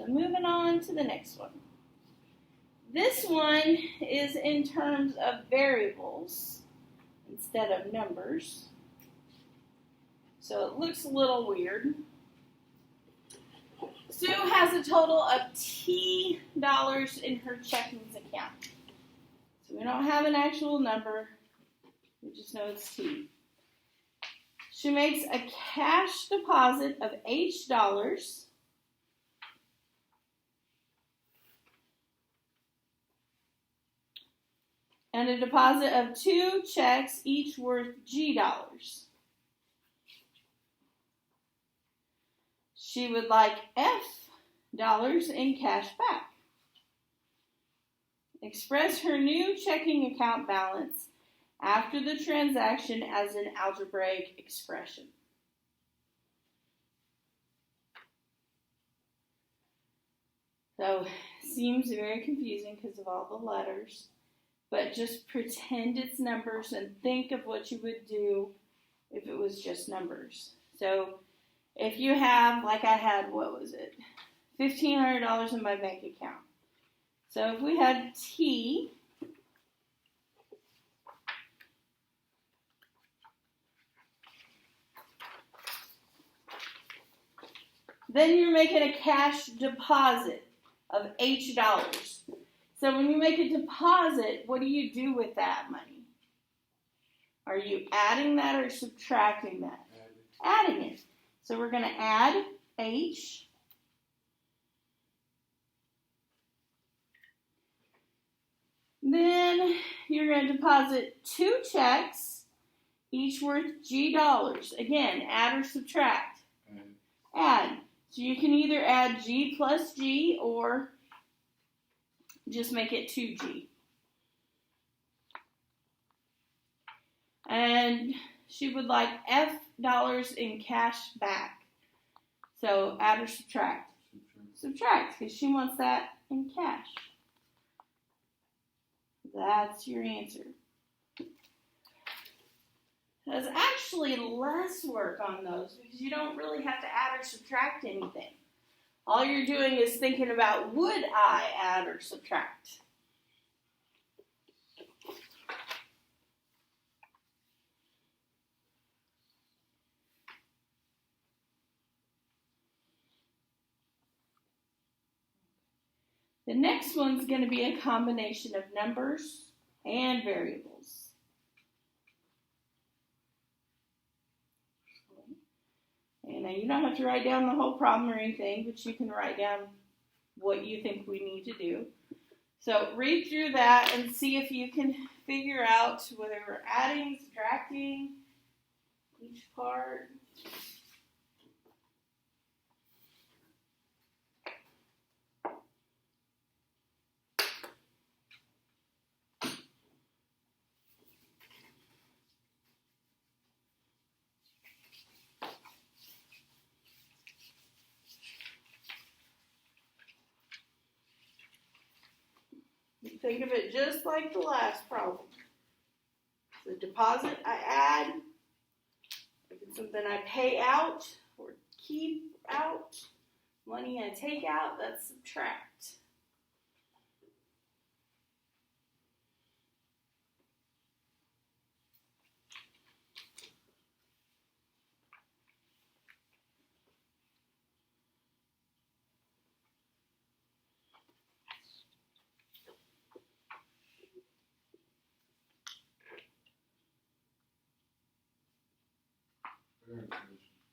So moving on to the next one. This one is in terms of variables instead of numbers. So it looks a little weird. Sue has a total of T dollars in her checking account. So we don't have an actual number. We just know it's T. She makes a cash deposit of H dollars. And a deposit of 2 checks, each worth G dollars. She would like F dollars in cash back. Express her new checking account balance after the transaction as an algebraic expression. So, seems very confusing because of all the letters. But just pretend it's numbers and think of what you would do if it was just numbers. So if you have, like I had, what was it? $1,500 in my bank account. So if we had T, then you're making a cash deposit of H dollars. So when you make a deposit, what do you do with that money? Are you adding that or subtracting that? Adding it. So we're going to add H. Then you're going to deposit 2 checks, each worth G dollars. Again, add or subtract? Add. So you can either add G plus G or just make it 2G. And she would like F dollars in cash back. So add or subtract? Subtract, because she wants that in cash. That's your answer. There's actually less work on those because you don't really have to add or subtract anything. All you're doing is thinking about, would I add or subtract? The next one's going to be a combination of numbers and variables. And now you don't have to write down the whole problem or anything, but you can write down what you think we need to do. So read through that and see if you can figure out whether we're adding, subtracting each part. Think of it just like the last problem. The deposit I add, if it's something I pay out or keep out, money I take out, that's subtract.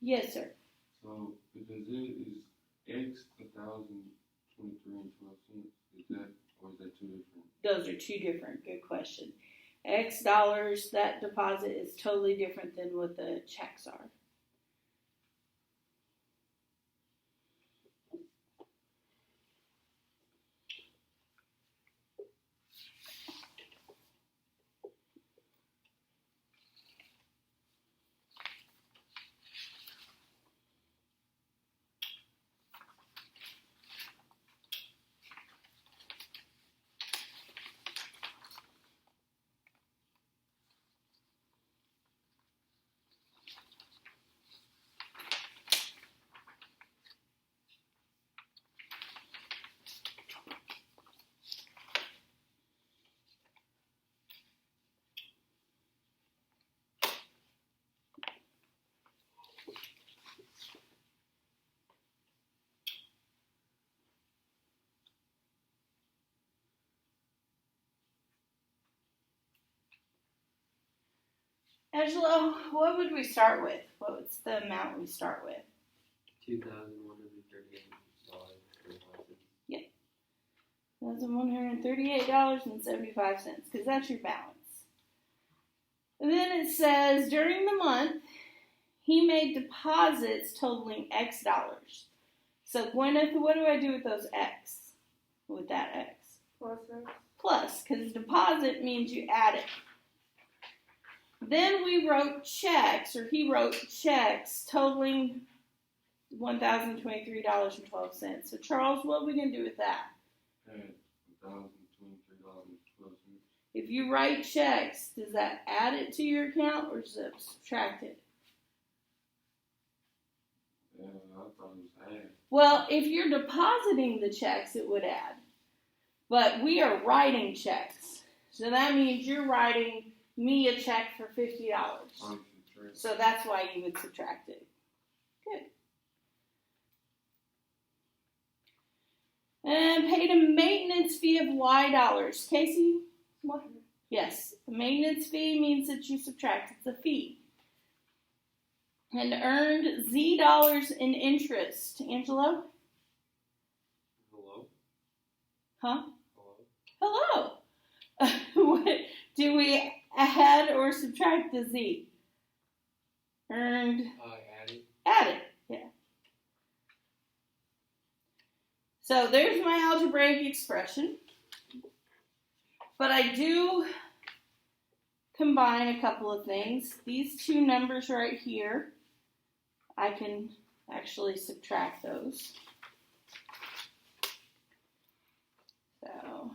Yes, sir. So, because it is X 1,023 and 12 cents, is that, or is that two different? Those are two different. Good question. X dollars, that deposit is totally different than what the checks are. Angelo, what would we start with? What's the amount we start with? $2,138.35. Yep. $1,138.75, because that's your balance. And then it says, during the month, he made deposits totaling X dollars. So, Gwyneth, what do I do with those X? With that X? Plus, because deposit means you add it. Then we wrote checks, or he wrote checks totaling $1,023.12. So, Charles, what are we going to do with that? Add $1,023.12. If you write checks, does that add it to your account or does it subtract it? Yeah, I thought it was add. Well, if you're depositing the checks, it would add. But we are writing checks. So that means you're writing me a check for $50. So that's why you would subtract it. Good. And paid a maintenance fee of Y dollars. Casey? What? Yes. A maintenance fee means that you subtract. It's a fee. And earned Z dollars in interest. Angelo? Hello? Huh? Hello? Hello. Do we add or subtract the Z? Earned. Added. Added. Yeah. So there's my algebraic expression. But I do combine a couple of things. These two numbers right here, I can actually subtract those. So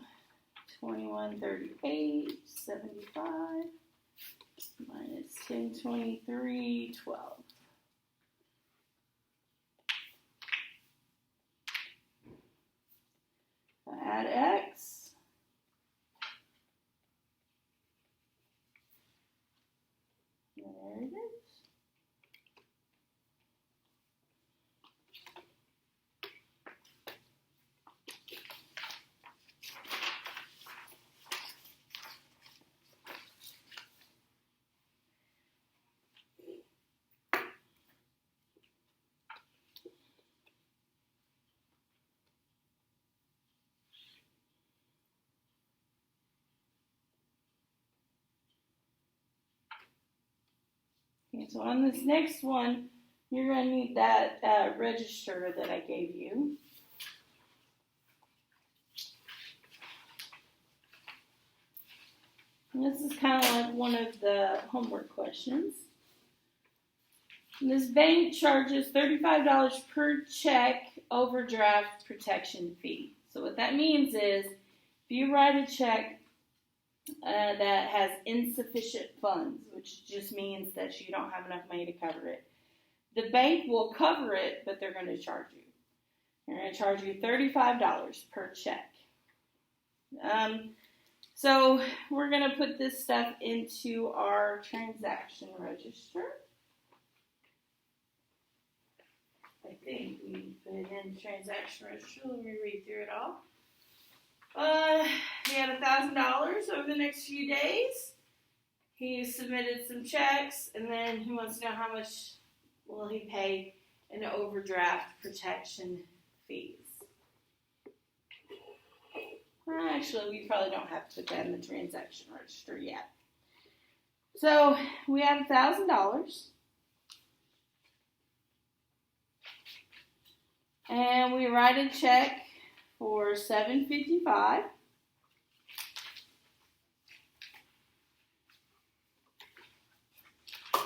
2138.75 minus 1023.12. Add X. There it is. Okay, so on this next one, you're going to need that register that I gave you. And this is kind of like one of the homework questions. And this bank charges $35 per check overdraft protection fee. So what that means is, if you write a check that has insufficient funds, which just means that you don't have enough money to cover it, the bank will cover it, but they're going to charge you. They're going to charge you $35 per check. So we're going to put this stuff into our transaction register. I think we put it in the transaction register. Let me read through it all. He had $1,000 over the next few days. He submitted some checks, and then he wants to know how much will he pay in overdraft protection fees. Actually, we probably don't have to put that in the transaction register yet. So we have $1,000. And we write a check for $755.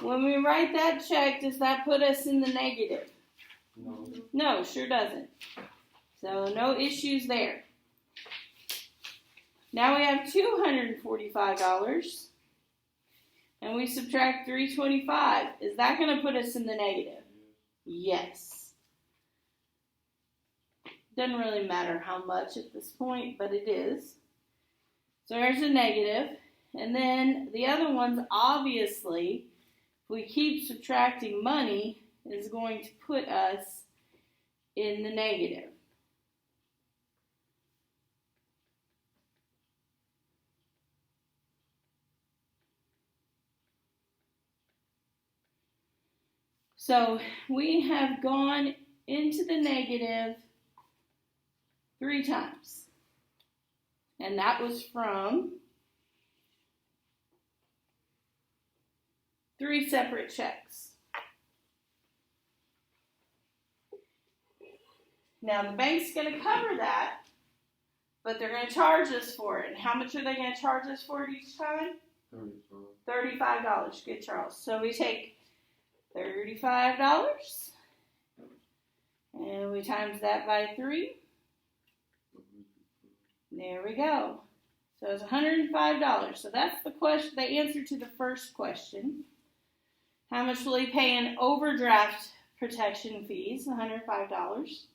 When we write that check, does that put us in the negative? No. No, sure doesn't. So no issues there. Now we have $245. And we subtract $325. Is that going to put us in the negative? Yes. Doesn't really matter how much at this point, but it is. So there's a negative. And then the other ones, obviously, if we keep subtracting money, is going to put us in the negative. So we have gone into the negative 3 times. And that was from 3 separate checks. Now the bank's going to cover that, but they're going to charge us for it. And how much are they going to charge us for it each time? $35. Good, Charles. So we take $35 and we times that by 3. There we go. So it's $105. So that's the question, the answer to the first question. How much will he pay in overdraft protection fees? $105.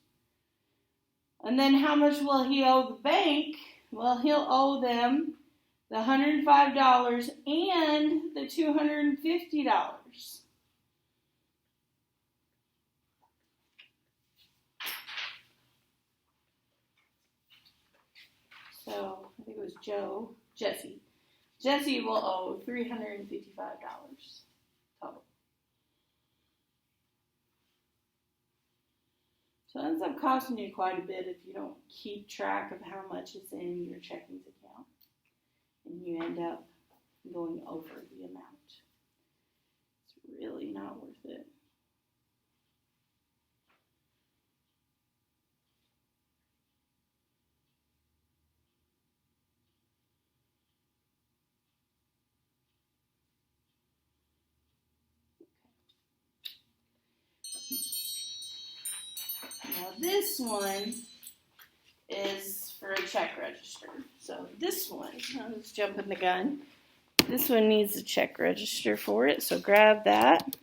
And then how much will he owe the bank? Well, he'll owe them the $105 and the $250. So I think it was Jesse. Jesse will owe $355 total. So it ends up costing you quite a bit if you don't keep track of how much is in your checking account. And you end up going over the amount. It's really not worth it. Now this one is for a check register. So this one, let's jump in the gun. This one needs a check register for it, so grab that.